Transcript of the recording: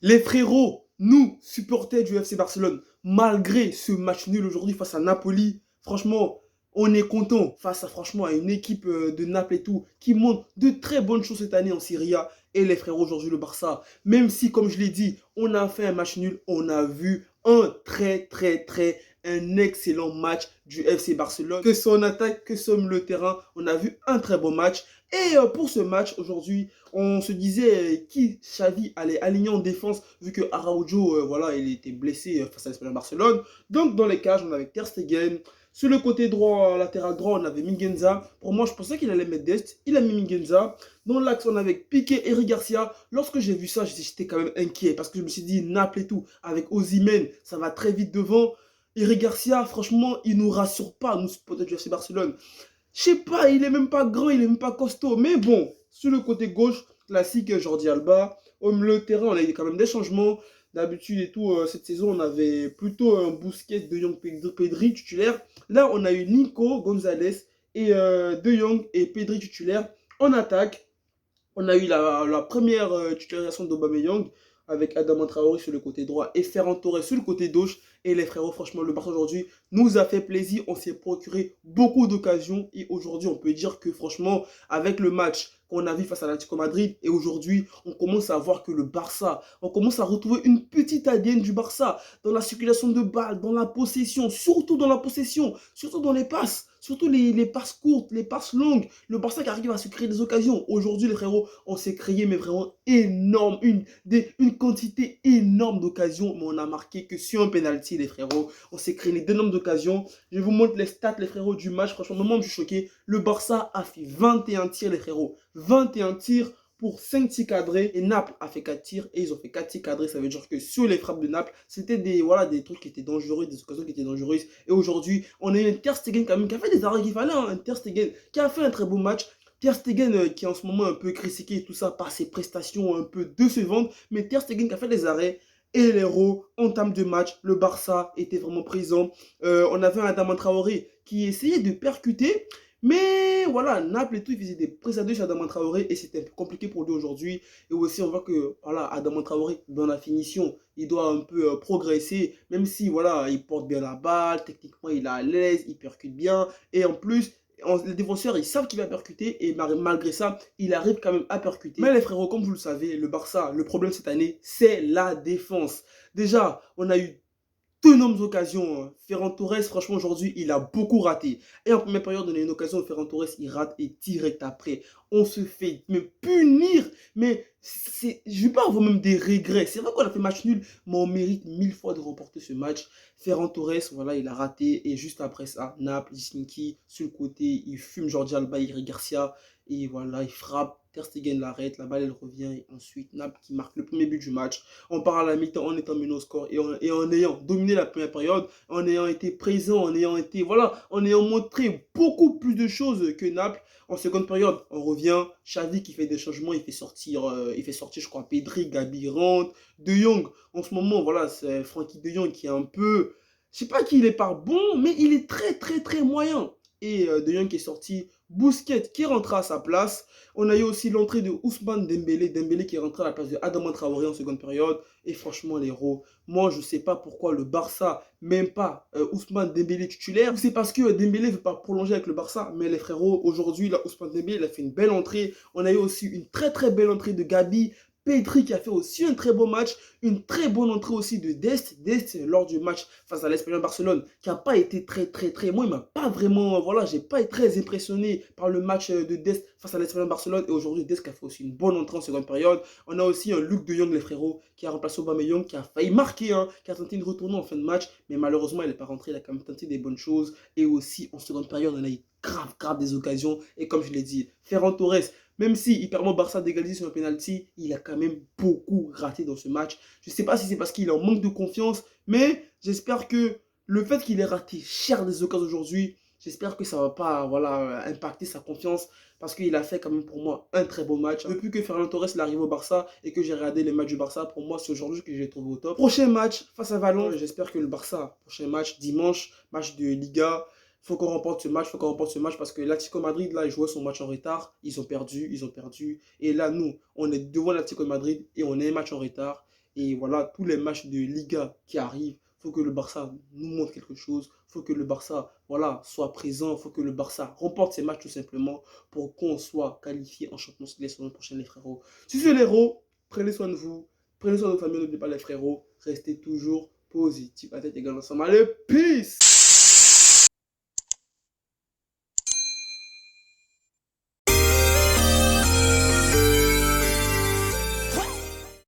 Les frérots, nous, supporters du FC Barcelone, malgré ce match nul aujourd'hui face à Napoli, franchement, on est content face à une équipe de Naples et tout, qui montre de très bonnes choses cette année en Serie A. Et les frérots, aujourd'hui, le Barça, même si, comme je l'ai dit, on a fait un match nul, on a vu un excellent match du FC Barcelone. Que son attaque, que son le terrain, on a vu un très bon match. Et pour ce match aujourd'hui, on se disait qui Xavi allait aligner en défense vu que Araujo, voilà, il était blessé face à l'Espagnol Barcelone. Donc dans les cages, on avait Ter Stegen. Sur le côté droit, latéral droit, on avait Mingueza. Pour moi, je pensais qu'il allait mettre Dest. Il a mis Mingueza. Dans l'axe, on avait Piqué et Eric Garcia. Lorsque j'ai vu ça, j'étais quand même inquiet parce que je me suis dit, Naples et tout, avec Osimhen, ça va très vite devant. Eric Garcia, franchement, il nous rassure pas, nous, supporters du FC Barcelone. Je sais pas, il est même pas grand, il est même pas costaud. Mais bon, sur le côté gauche, classique Jordi Alba. Au milieu de terrain, on a eu quand même des changements. D'habitude et tout, cette saison, on avait plutôt un Busquets, De Jong, Pedri titulaire. Là, on a eu Nico Gonzalez et De Jong et Pedri titulaire. En attaque, on a eu la première titularisation d'Aubameyang avec Adama Traoré sur le côté droit et Ferran Torres sur le côté gauche. Et les frérots, franchement, le Barça aujourd'hui nous a fait plaisir. On s'est procuré beaucoup d'occasions. Et aujourd'hui, on peut dire que franchement, avec le match qu'on a vu face à l'Atlético Madrid, et aujourd'hui, on commence à voir que le Barça, on commence à retrouver une petite ADN du Barça dans la circulation de balles, dans la possession, surtout dans la possession, surtout dans les passes. Surtout les passes courtes, les passes longues. Le Barça qui arrive à se créer des occasions. Aujourd'hui, les frérots, on s'est créé, mais vraiment énorme. Une quantité énorme d'occasions. Mais on a marqué que sur un penalty, les frérots. On s'est créé d'énormes occasions. Je vous montre les stats, les frérots, du match. Franchement, moi, je suis choqué. Le Barça a fait 21 tirs, les frérots. 21 tirs pour 5 tirs cadrés et Naples a fait 4 tirs et ils ont fait 4 tirs cadrés. Ça veut dire que sur les frappes de Naples, c'était des trucs qui étaient dangereux, des occasions qui étaient dangereuses. Et aujourd'hui, on a eu un Ter Stegen quand même qui a fait des arrêts qu'il fallait, hein, un Ter Stegen qui a fait un très beau match. Ter Stegen qui est en ce moment un peu critiqué et tout ça par ses prestations un peu décevantes, mais Ter Stegen qui a fait des arrêts. Et les héros, en termes de match, le Barça était vraiment présent. On avait un Adama Traoré qui essayait de percuter, mais voilà, Naples et tout, il faisait des prises à deux chez Adama Traoré et c'était un peu compliqué pour lui aujourd'hui. Et aussi, on voit que voilà, Adama Traoré, dans la finition, il doit un peu progresser, même si voilà, il porte bien la balle, techniquement, il est à l'aise, il percute bien. Et en plus, les défenseurs, ils savent qu'il va percuter et malgré ça, il arrive quand même à percuter. Mais les frérots, comme vous le savez, le Barça, le problème cette année, c'est la défense. Déjà, on a eu d'énormes occasions. Ferran Torres, franchement, aujourd'hui, il a beaucoup raté. Et en première période, on a une occasion, Ferran Torres, il rate et direct après, on se fait me punir. Mais je ne vais pas avoir même des regrets. C'est vrai qu'on a fait match nul, mais on mérite 1000 fois de remporter ce match. Ferran Torres, voilà, il a raté. Et juste après ça, Naples, Sneaky, sur le côté, il fume Jordi Alba, Eric Garcia. Et voilà, il frappe. Ter Stegen l'arrête, la balle elle revient. Et ensuite, Naples qui marque le premier but du match. On part à la mi-temps en étant mené au score et en ayant dominé la première période, en ayant été présent, en ayant été, voilà, en ayant montré beaucoup plus de choses que Naples. En seconde période, on revient, Xavi qui fait des changements, il fait sortir, je crois, Pedri, Gabi rentre, De Jong. En ce moment, voilà, c'est Frankie De Jong qui est un peu, je sais pas qu'il est pas bon, mais il est très moyen. Et De Jong qui est sorti, Busquets qui est rentré à sa place. On a eu aussi l'entrée de Ousmane Dembélé, Dembélé qui est rentré à la place de Adama Traoré en seconde période. Et franchement, les héros, moi, je ne sais pas pourquoi le Barça, même pas Ousmane Dembélé titulaire. C'est parce que Dembélé ne veut pas prolonger avec le Barça. Mais les frérots, aujourd'hui, là, Ousmane Dembélé, il a fait une belle entrée. On a eu aussi une très belle entrée de Gabi. Pedri qui a fait aussi un très beau match, une très bonne entrée aussi de Dest. Dest lors du match face à l'Espagnol Barcelone qui n'a pas été moi il m'a pas vraiment, voilà, j'ai pas été très impressionné par le match de Dest face à l'Espagnol Barcelone. Et aujourd'hui Dest qui a fait aussi une bonne entrée en seconde période. On a aussi un Luc de Jong, les frérots, qui a remplacé Aubameyang, qui a failli marquer, hein, qui a tenté une retournée en fin de match, mais malheureusement il n'est pas rentré. Il a quand même tenté des bonnes choses. Et aussi en seconde période on a eu grave des occasions. Et comme je l'ai dit, Ferran Torres, même s'il permet au Barça d'égaliser sur un penalty, il a quand même beaucoup raté dans ce match. Je ne sais pas si c'est parce qu'il est en manque de confiance, mais j'espère que le fait qu'il ait raté cher des occasions aujourd'hui, j'espère que ça ne va pas, voilà, impacter sa confiance parce qu'il a fait quand même pour moi un très beau match. Depuis que Ferran Torres est arrivé au Barça et que j'ai regardé les matchs du Barça, pour moi c'est aujourd'hui que je l'ai trouvé au top. Prochain match face à Valence, j'espère que le Barça, prochain match dimanche, match de Liga, faut qu'on remporte ce match parce que l'Atlético Madrid, là, ils jouaient son match en retard. Ils ont perdu. Et là, nous, on est devant l'Atlético Madrid et on est un match en retard. Et voilà, tous les matchs de Liga qui arrivent, il faut que le Barça nous montre quelque chose. Il faut que le Barça, voilà, soit présent. Il faut que le Barça remporte ses matchs tout simplement pour qu'on soit qualifié en Champions League la saison prochaine, les frérots. Sur ce, les héros, prenez soin de vous. Prenez soin de vos familles, n'oubliez pas les frérots. Restez toujours positifs. À tête égale ensemble. Allez, peace!